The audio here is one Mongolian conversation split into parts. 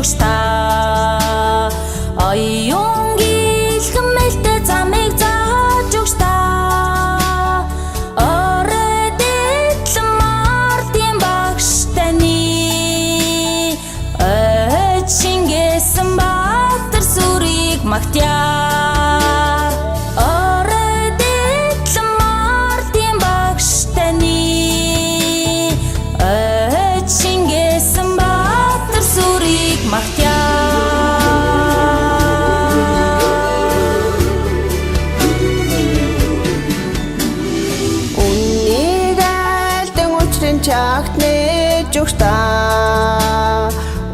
өгч та оюун гэлхэн мэлтэй замыг зааж өгч та орой дэтлэн мартын багш таны ойд шингээсэн баатар сүрийг магтъя. Үннийг айлдан учрын чагт нээж өгч та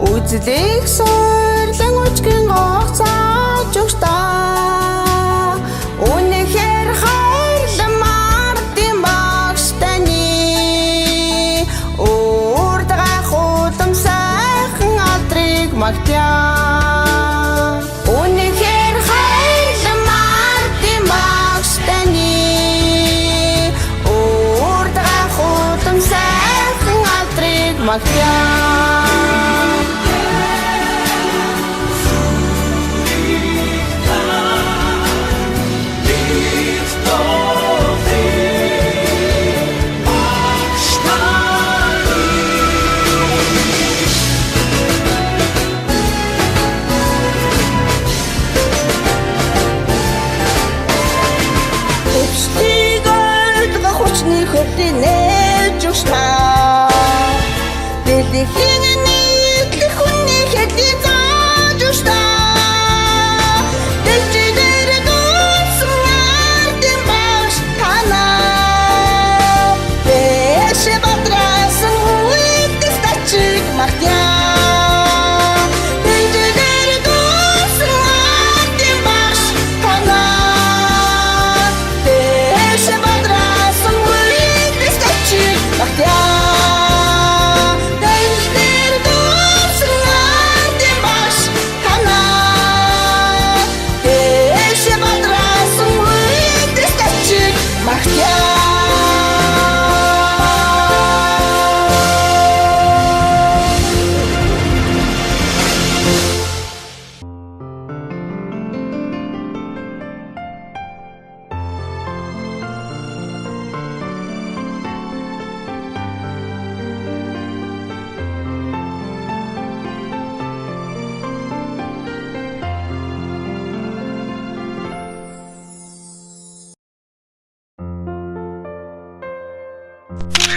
үзлийг суурлан үчгэн гоцааж өгч та үнэхээр хайрлан мартын багш таны урд гайхуулам сайхан алдрыг магтъя. Магтъя. Эцгийг ойлгох хүчний хөдөлгөөний нээж өгч та дэлхийн нийтлэх хүний хэдий зааж өгч та дэлхийдэр дүүсэн ардын багш танаа дэше бадрасан үйдэс тачиг магтъя. Дэлхийдэр дүүсэн ардын багш танаа дэше бадрасан үйдэс тачиг магтъя.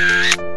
You